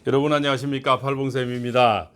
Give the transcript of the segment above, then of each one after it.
여러분 안녕하십니까? 팔봉쌤입니다.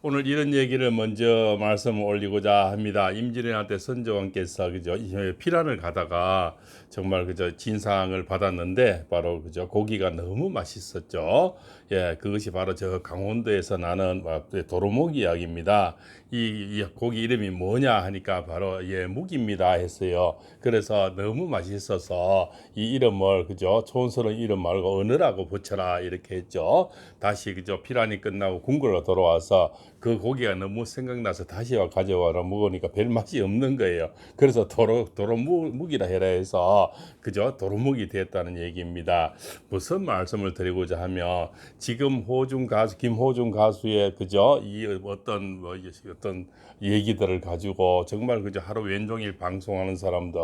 오늘 이런 얘기를 먼저 말씀을 올리고자 합니다. 임진왜란때 선조왕께서 그죠 피란을 가다가 정말 그저 진상을 받았는데 바로 그저 고기가 너무 맛있었죠. 예, 그것이 바로 저 강원도에서 나는 도루묵 이야기입니다. 이 고기 이름이 뭐냐 하니까 바로 예 묵입니다 했어요. 그래서 너무 맛있어서 이 이름을 그죠 촌스러운 이름 말고 어느라고 붙여라 이렇게 했죠. 다시 그저 피란이 끝나고 궁궐로 돌아와서 그 고기가 너무 생각나서 다시 와 가져와라 먹으니까 별 맛이 없는 거예요. 그래서 도루묵이라 해라 해서 그저 도루묵이 됐다는 얘기입니다. 무슨 말씀을 드리고자 하면 지금 호중 가수 김호중 가수의 그저 이 어떤 얘기들을 가지고 정말 그저 하루 왼종일 방송하는 사람들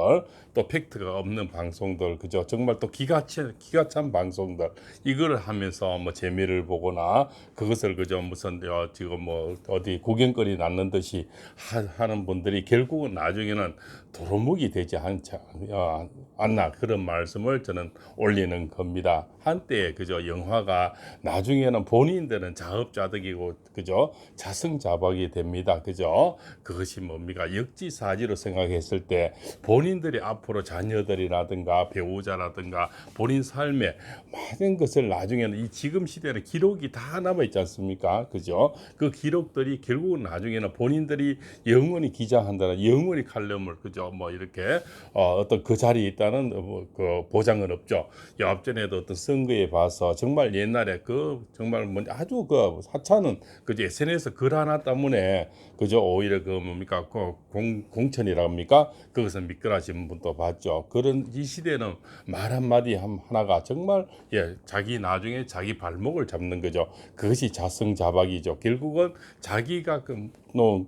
또 팩트가 없는 방송들 그저 정말 또 기가 찬 방송들 이걸 하면서 뭐 재미를 보거나 그것을 그저 무슨 지금 뭐 어디 구경거리 낳는 듯이 하는 분들이 결국은 나중에는 도루묵이 되지 않나 그런 말씀을 저는 올리는 겁니다. 한때 그저 영화가 나중에는 본인들은 자업자득이고 그저 자승자박이 됩니다. 그저 그것이 뭡니까 역지사지로 생각했을 때 본인들이 앞으로 자녀들이라든가 배우자라든가 본인 삶에 많은 것을 나중에는 이 지금 시대는 기록이 다 남아 있지 않습니까? 그죠? 그 기록들이 결국은 나중에는 본인들이 영원히 기장한다는 영원히 칼럼을 그죠? 뭐 이렇게 어떤 그 자리에 있다는 그 보장은 없죠. 앞전에도 어떤 선거에 봐서 정말 옛날에 그 정말 뭐 아주 그 하찮은 그죠? SNS 글 하나 때문에 그죠? 오히려 그 뭡니까 그 공천이라 합니까? 그것은 미끄러진 분도 봤죠. 그런 이 시대는 말 한마디 하나가 정말 예 자기 나중에 자기 발목을 잡는 거죠. 그것이 자승자박이죠. 결국은 자기가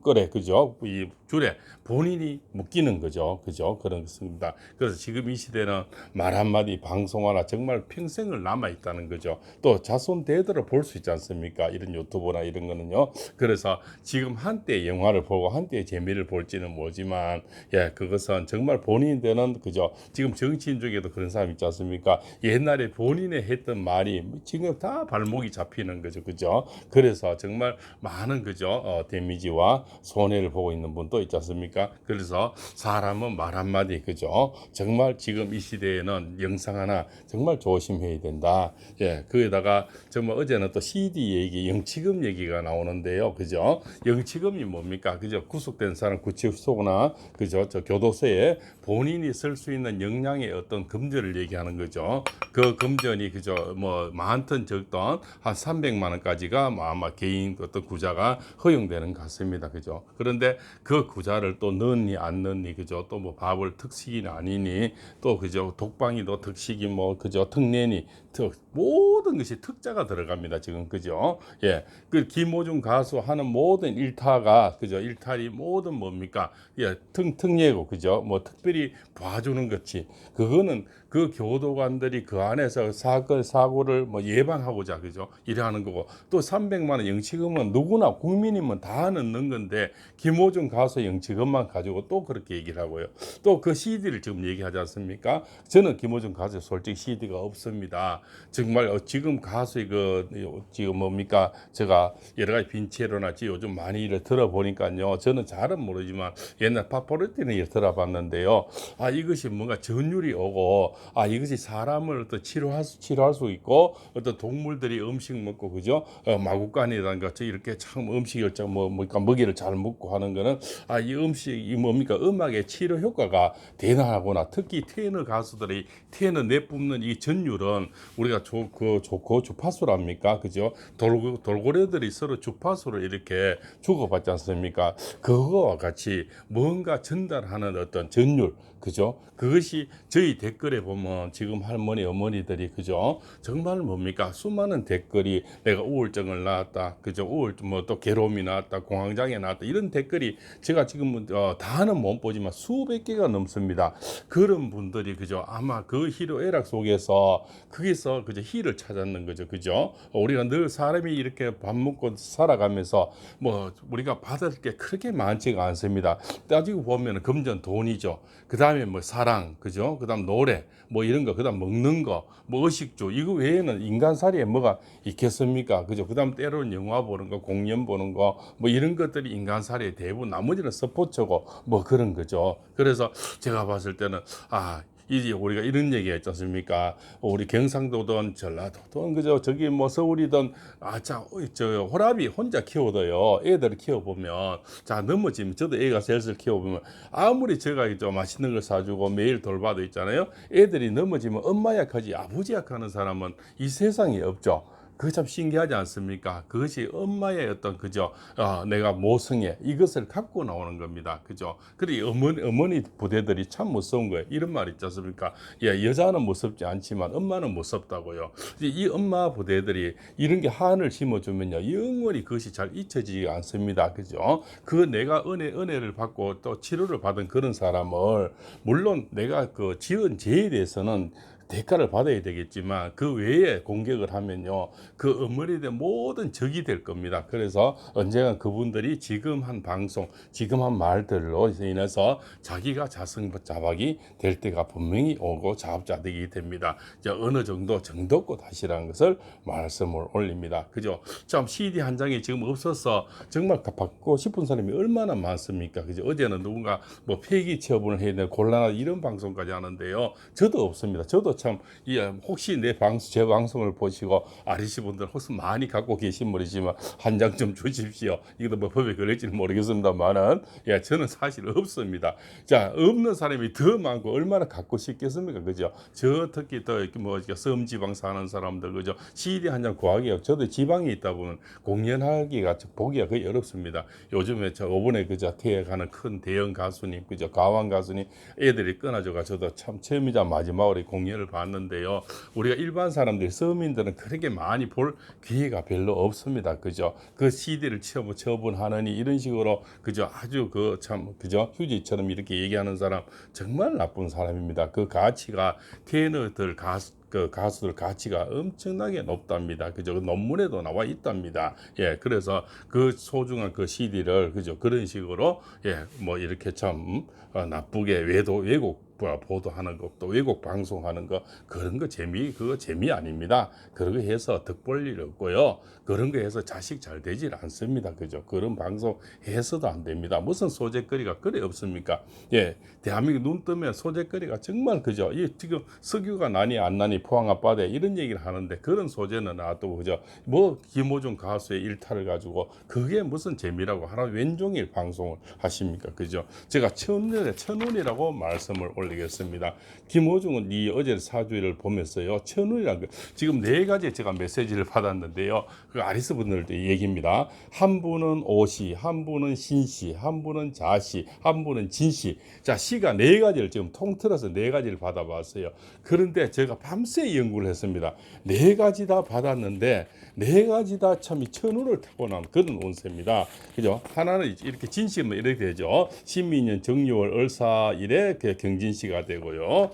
그래 그죠? 이 줄에 본인이 묶이는 거죠. 그죠? 그런 것입니다. 그래서 지금 이 시대는 말 한마디 방송 하나 정말 평생을 남아 있다는 거죠. 또 자손 대대로 볼 수 있지 않습니까? 이런 유튜브나 이런 거는요. 그래서 지금 한때 영화를 보고 한때 재미를 볼지는 모르지만 예 그것은 정말 본인들은 그죠? 지금 정치인 중에도 그런 사람 있지 않습니까? 옛날에 본인이 했던 말이 지금 다 발목이 잡히는 거죠. 그죠? 그래서 정말 많은 그죠? 데미지와 손해를 보고 있는 분도 있지 않습니까? 그래서 사람은 말 한마디 그죠? 정말 지금 이 시대에는 영상 하나 정말 조심해야 된다. 예, 거기다가 정말 어제는 또 CD 얘기, 영치금 얘기가 나오는데요. 그죠? 영치금이 뭡니까? 그죠? 구속된 사람 구치소나 그죠? 저 교도소에 본인이 쓸 수 있는 역량의 어떤 금전을 얘기하는 거죠. 그 금전이 그죠? 뭐 많든 적든 한 300만 원까지가 뭐 아마 개인 어떤 구자가 허용되는 것 같습니다. 그죠? 그런데 그 구자를 또 넣니 안 넣니 그죠? 또 뭐 밥을 특식이나 아니니 또 그죠? 독방이도 특식이 뭐 그죠? 특례니 모든 것이 특자가 들어갑니다. 지금 그죠? 예, 그 김호중 가수 하는 모든 일타가 그죠? 일탈이 모든 뭡니까? 예, 특례고 그죠? 뭐 특별히 봐주는 것이 그거는 그 교도관들이 그 안에서 사건 사고를 뭐 예방하고자 그죠? 일하는 거고 또 300만 원 영치금은 누구나 국민이면 다 넣는 건데 김호중 가수 영치금만 가지고 또 그렇게 얘기를 하고요. 또 그 CD를 지금 얘기하지 않습니까? 저는 김호중 가수 솔직히 CD가 없습니다. 정말 지금 가수의 그 지금 뭡니까 제가 여러 가지 빈체로나 요즘 많이 일을 들어보니까요. 저는 잘은 모르지만 옛날 파포르티는 일 들어봤는데요. 아 이것이 뭔가 전율이 오고 아 이것이 사람을 또 치료할 수 있고 어떤 동물들이 음식 먹고 그죠 마구간이라든가 이렇게 참 음식을 뭡니까 먹이를 잘 먹고 하는 거는 아 이 음식이 뭡니까 음악의 치료 효과가 대단하구나. 특히 테너 가수들이 테너 내뿜는 이 전율은 우리가 좋고 주파수랍니까 그죠 돌고래들이 서로 주파수를 이렇게 주고받지 않습니까? 그거와 같이 뭔가 전달하는 어떤 전율 그죠? 그것이 저희 댓글에 보면 지금 할머니 어머니들이 그죠? 정말 뭡니까? 수많은 댓글이 내가 우울증을 낳았다. 그죠? 뭐 또 괴로움이 나왔다. 공황장애 나왔다. 이런 댓글이 제가 지금 다는 못 보지만 수백 개가 넘습니다. 그런 분들이 그죠? 아마 그 희로애락 속에서 거기서 그죠? 희를 찾았는 거죠. 그죠? 우리가 늘 사람이 이렇게 밥 먹고 살아가면서 뭐 우리가 받을 게 그렇게 많지가 않습니다. 따지고 보면 금전 돈이죠. 그 다음에 뭐 사랑, 그죠? 그 다음 노래, 뭐 이런 거, 그다음 먹는 거, 뭐 의식주, 이거 외에는 인간살이에 뭐가 있겠습니까? 그죠? 그다음 때로는 영화 보는 거, 공연 보는 거, 뭐 이런 것들이 인간살이의 대부분, 나머지는 스포츠고 뭐 그런 거죠. 그래서 제가 봤을 때는 이제 우리가 이런 얘기 했지 않습니까? 우리 경상도든 전라도든 그죠? 저기 뭐 서울이든 저 호랍이 혼자 키워도요. 애들을 키워보면 넘어지면 저도 애가 셋을 키워보면 아무리 제가 좀 맛있는 걸 사주고 매일 돌봐도 있잖아요. 애들이 넘어지면 엄마 약하지 아버지 약하는 사람은 이 세상에 없죠. 그게 참 신기하지 않습니까? 그것이 엄마의 어떤 그죠? 내가 모성애 이것을 갖고 나오는 겁니다. 그죠? 그리고 어머니 부대들이 참 무서운 거예요. 이런 말 있지 않습니까? 예, 여자는 무섭지 않지만 엄마는 무섭다고요. 이 엄마 부대들이 이런 게 한을 심어주면요, 영원히 그것이 잘 잊혀지지 않습니다. 그죠? 그 내가 은혜를 받고 또 치료를 받은 그런 사람을 물론 내가 그 지은 죄에 대해서는 대가를 받아야 되겠지만 그 외에 공격을 하면요 그 어머니들 모든 적이 될 겁니다. 그래서 언젠가 그분들이 지금 한 방송, 지금 한 말들로 인해서 자기가 자성자박이 될 때가 분명히 오고 자업자득이 됩니다. 이제 어느 정도 정도껏 하시라는 것을 말씀을 올립니다. 그죠? 참 CD 한 장이 지금 없어서 정말 받고 싶은 사람이 얼마나 많습니까? 그죠? 어제는 누군가 뭐 폐기 처분을 해야 되는 곤란한 이런 방송까지 하는데요. 저도 없습니다. 저도 참 혹시 제 방송을 보시고 아리시 분들 혹시 많이 갖고 계신 분이지만 한 장 좀 주십시오. 이것도 뭐 법에 걸릴지는 모르겠습니다만은 저는 사실 없습니다. 자, 없는 사람이 더 많고 얼마나 갖고 싶겠습니까? 그죠? 저 특히 또 뭐 섬 지방 사는 사람들 그죠? CD 한 장 구하기가 저도 지방에 있다 보면 공연하기가 보기가 거의 어렵습니다. 요즘에 저 이번에 그저 태어가는 큰 대형 가수님 그죠? 가왕 가수님 애들이 끊어져가 저도 참 처음이자 마지막으로 공연을 봤는데요. 우리가 일반 사람들, 서민들은 그렇게 많이 볼 기회가 별로 없습니다. 그죠? 그 CD를 처분하느니 이런 식으로 그죠? 아주 그죠? 휴지처럼 이렇게 얘기하는 사람 정말 나쁜 사람입니다. 그 가치가 테너들 가수들 가치가 엄청나게 높답니다. 그죠? 논문에도 나와 있답니다. 예, 그래서 그 소중한 그 CD를 그죠? 그런 식으로 뭐 이렇게 참 나쁘게 왜곡 보도하는 것도 왜곡 방송하는 거 그런 거 그거 재미 아닙니다. 그런 거 해서 득 볼 일 없고요. 그런 거 해서 자식 잘 되질 않습니다. 그죠? 그런 방송 해서도 안 됩니다. 무슨 소재거리가 그래 없습니까? 예, 대한민국 눈 뜨면 소재거리가 정말 그죠? 지금 석유가 나니 안 나니 포항 앞바다에 이런 얘기를 하는데 그런 소재는 놔두고 그죠? 뭐 김호중 가수의 일탈을 가지고 그게 무슨 재미라고 하나 왼종일 방송을 하십니까? 그죠? 제가 천운이라고 말씀을 올리겠습니다. 김호중은 이 어제 사주를 보면서요. 천운이라는 거 지금 4가지 제가 메시지를 받았는데요. 그 아리스 분들도 얘기입니다. 한 분은 오시, 한 분은 신시, 한 분은 자시, 한 분은 진시. 자, 시가 4가지를 지금 통틀어서 4가지를 받아봤어요. 그런데 제가 밤새 연구를 했습니다. 4가지 다 받았는데 4가지 다 참 천운을 타고난 그런 운세입니다. 그죠? 하나는 이렇게 진시면 이렇게 되죠. 신민년 정유월 을사일에 경진시가 되고요.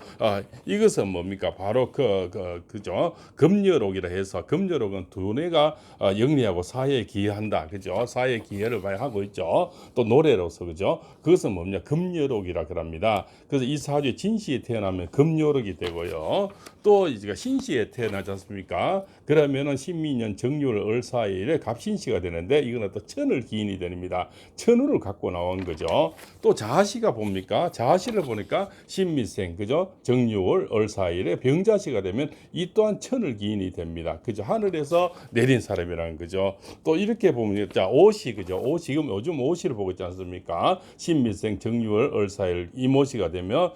이것은 뭡니까? 바로 그죠? 금여록이라 해서 금여록은 두뇌가 영리하고 사회에 기여한다. 그죠? 사회에 기여를 많이 하고 있죠. 또 노래로서 그죠? 그것은 뭡니까? 금여록이라 그럽니다. 그래서 이 사주에 진시에 태어나면 금여록이 되고요. 또 이제 신시에 태어나지 않습니까? 그러면은 신민년 정유월 을사일에 갑신시가 되는데 이거는 또 천을 기인이 됩니다. 천을 갖고 나온 거죠. 또 자시가 뭡니까? 자시를 보니까 신미생 그죠? 정유월 을사일에 병자시가 되면 이 또한 천을 기인이 됩니다. 그죠? 하늘에서 내린 사람이라는 거죠. 또 이렇게 보면 자 오시 그죠? 지금 요즘 오시를 보고 있지 않습니까? 신미생 정유월 을사일 이모시가 되면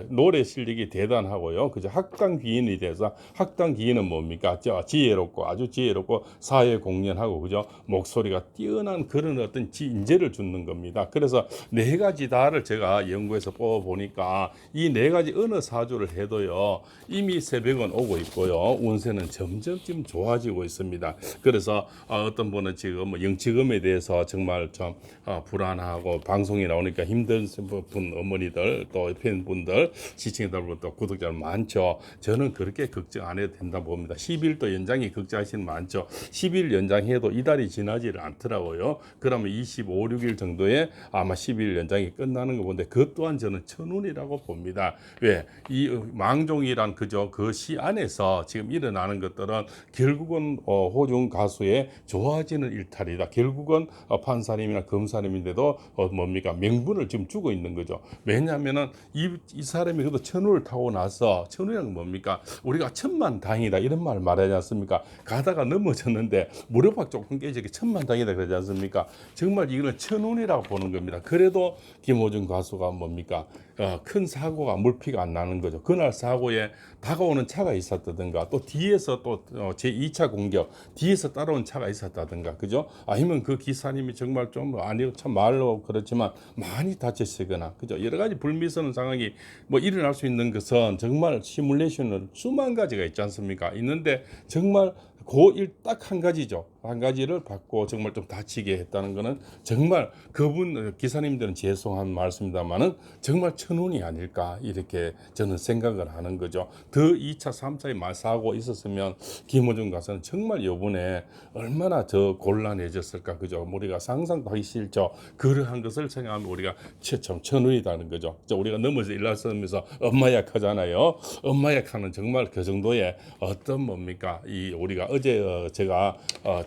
노래 실력이 대단하고요. 그죠? 학당 기인이 돼서 학당 기인은 뭡니까? 지혜롭고 아주 지혜롭고 사회 공연하고 그죠? 목소리가 뛰어난 그런 어떤 인재를 주는 겁니다. 그래서 4가지 다를 제가 연구해서 뽑아보니까 이 4가지 어느 사주를 해도요 이미 새벽은 오고 있고요 운세는 점점 좋아지고 있습니다. 그래서 어떤 분은 지금 뭐 영치금에 대해서 정말 좀 불안하고 방송에 나오니까 힘든 분 어머니들 또 팬분들 시청자분들 또 구독자 많죠. 저는 그렇게 걱정 안 해도 된다 봅니다. 10일 또 연장이 걱정하시는 많죠. 많죠. 10일 연장해도 이달이 지나지를 않더라고요. 그러면 25, 6일 정도에 아마 10일 연장이 끝나는 거 본데 그것 또한 저는 천운이라고 봅니다. 왜? 이 망종이란 그저 그 시 안에서 지금 일어나는 것들은 결국은 호중 가수의 좋아지는 일탈이다. 결국은 판사님이나 검사님인데도 뭡니까? 명분을 지금 주고 있는 거죠. 왜냐하면은 이 사람이 그래도 천운을 타고 나서 천운이란 뭡니까? 우리가 천만다행이다 이런 말 말하지 않습니까? 가다가 넘어졌는데 무릎팍 조금 깨지게 천만다행이다 그러지 않습니까? 정말 이거는 천운이라고 보는 겁니다. 그래도 김호중 가수가 뭡니까? 큰 사고가 물피가 안 나는 거죠. 그날 사고에 다가오는 차가 있었다든가 또 뒤에서 또 제2차 공격 뒤에서 따라온 차가 있었다든가 그죠? 아니면 그 기사님이 정말 좀 아니 참 말로 그렇지만 많이 다쳤거나 그죠? 여러 가지 불미스러운 상황이 뭐 일어날 수 있는 것은 정말 시뮬레이션은 수만 가지가 있지 않습니까? 있는데 정말 그 딱 한 가지죠. 한 가지를 받고 정말 좀 다치게 했다는 것은 정말 그분 기사님들은 죄송한 말씀입니다만은 정말 천운이 아닐까 이렇게 저는 생각을 하는 거죠. 더 2차, 3차의 사고 있었으면 김호중 가수는 정말 요번에 얼마나 더 곤란해졌을까 그죠. 우리가 상상도 하기 싫죠. 그러한 것을 생각하면 우리가 참 천운이라는 거죠. 우리가 넘어져 일어서면서 엄마 약하잖아요. 엄마 약하는 정말 그 정도의 어떤 뭡니까 이 우리가 어제 제가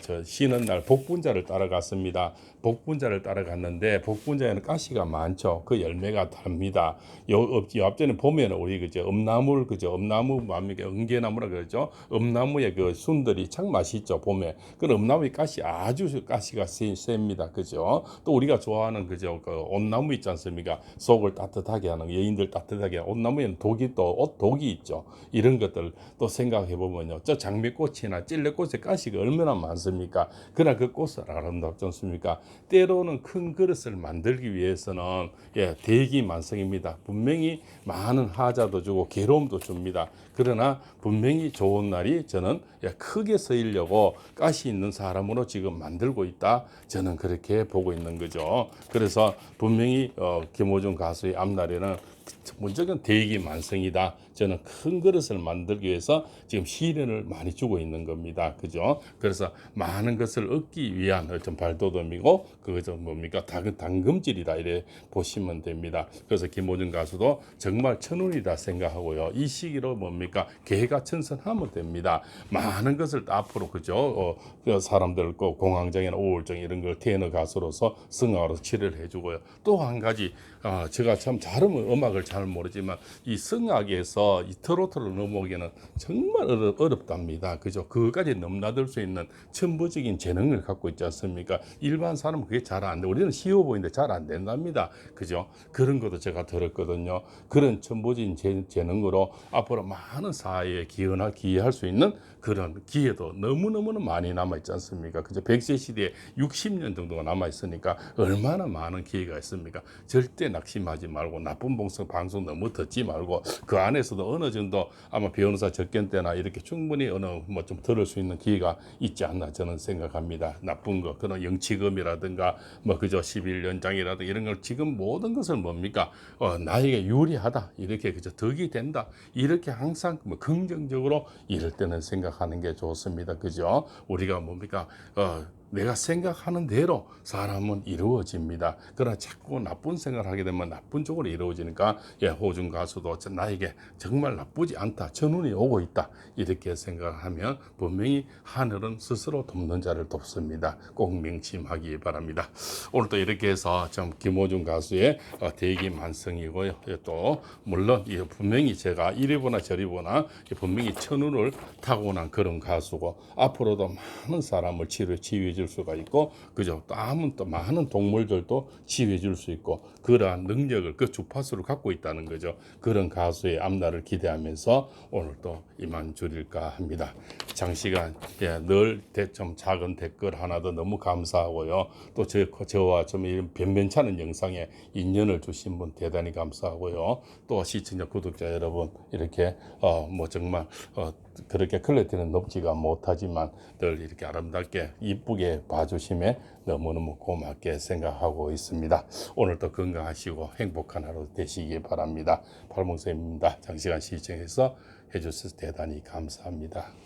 저 쉬는 날 복분자를 따라갔습니다. 복분자를 따라갔는데 복분자에는 가시가 많죠. 그 열매가 답니다. 요 앞전에 보면 우리 그저 엄나무 뭡니까 은개나무라 그러죠. 엄나무의 그 순들이 참 맛있죠. 봄에 그 엄나무의 가시 아주 가시가 셉니다. 그죠? 또 우리가 좋아하는 그저 그 온나무 있지 않습니까? 속을 따뜻하게 하는 여인들 따뜻하게 하는 온나무에는 독이 또 독이 있죠. 이런 것들 또 생각해 보면요. 저 장미꽃이나 찔레꽃의 가시가 얼마나 많습니까? 그러나 그 꽃을 아름답지 않습니까? 때로는 큰 그릇을 만들기 위해서는 대기만성입니다. 분명히 많은 하자도 주고 괴로움도 줍니다. 그러나 분명히 좋은 날이 저는 크게 쓰이려고 가시 있는 사람으로 지금 만들고 있다. 저는 그렇게 보고 있는 거죠. 그래서 분명히 김호중 가수의 앞날에는 무조건 대기만성이다. 저는 큰 그릇을 만들기 위해서 지금 시련을 많이 주고 있는 겁니다. 그죠? 그래서 많은 것을 얻기 위한 어떤 발돋움이고 그것은 뭡니까? 당금질이다 이래 보시면 됩니다. 그래서 김호중 가수도 정말 천운이다 생각하고요. 이 시기로 뭡니까? 개가천선하면 됩니다. 많은 것을 앞으로 그죠? 그 사람들 그 공황장애나 우울증 이런 걸 테너 가수로서 승화로 치료를 해주고요. 또 한 가지 제가 참 잘은 음악을 잘 모르지만 이 성악에서 이 트로트를 넘어오기는 정말 어렵답니다. 그죠? 그까지 넘나들 수 있는 천부적인 재능을 갖고 있지 않습니까? 일반 사람은 그게 잘 안 돼. 우리는 쉬워 보이는데 잘 안 된답니다. 그죠? 그런 것도 제가 들었거든요. 그런 천부적인 재능으로 앞으로 많은 사회에 기여할 수 있는 그런 기회도 너무너무 많이 남아있지 않습니까? 그죠? 100세 시대에 60년 정도가 남아있으니까 얼마나 많은 기회가 있습니까? 절대 낙심하지 말고 나쁜 방송 너무 듣지 말고 그 안에서도 어느 정도 아마 변호사 접견 때나 이렇게 충분히 어느 뭐 좀 들을 수 있는 기회가 있지 않나 저는 생각합니다. 나쁜 거 그런 영치금이라든가 뭐 그저 10일 연장이라든가 이런 걸 지금 모든 것을 뭡니까 나에게 유리하다 이렇게 그저 덕이 된다 이렇게 항상 뭐 긍정적으로 이럴 때는 생각하는 게 좋습니다. 그죠? 우리가 뭡니까 내가 생각하는 대로 사람은 이루어집니다. 그러나 자꾸 나쁜 생각을 하게 되면 나쁜 쪽으로 이루어지니까 호중 가수도 나에게 정말 나쁘지 않다. 천운이 오고 있다. 이렇게 생각하면 분명히 하늘은 스스로 돕는 자를 돕습니다. 꼭 명심하기 바랍니다. 오늘도 이렇게 해서 좀 김호중 가수의 대기만성이고요. 또 물론 분명히 제가 이리 보나 저리 보나 분명히 천운을 타고난 그런 가수고 앞으로도 많은 사람을 치유해 줄 수가 있고 그죠? 또 많은 동물들도 치유해 줄 수 있고 그러한 능력을 그 주파수를 갖고 있다는 거죠. 그런 가수의 앞날을 기대하면서 오늘 또 이만 줄일까 합니다. 장시간 늘 좀 작은 댓글 하나도 너무 감사하고요. 또 저와 좀 이런 변변찮은 영상에 인연을 주신 분 대단히 감사하고요. 또 시청자 구독자 여러분 이렇게 뭐 정말 그렇게 퀄리티는 높지가 못하지만 늘 이렇게 아름답게 이쁘게 봐주심에 너무너무 고맙게 생각하고 있습니다. 오늘도 건강하시고 행복한 하루 되시기 바랍니다. 팔봉쌤입니다. 장시간 시청해서 해주셔서 대단히 감사합니다.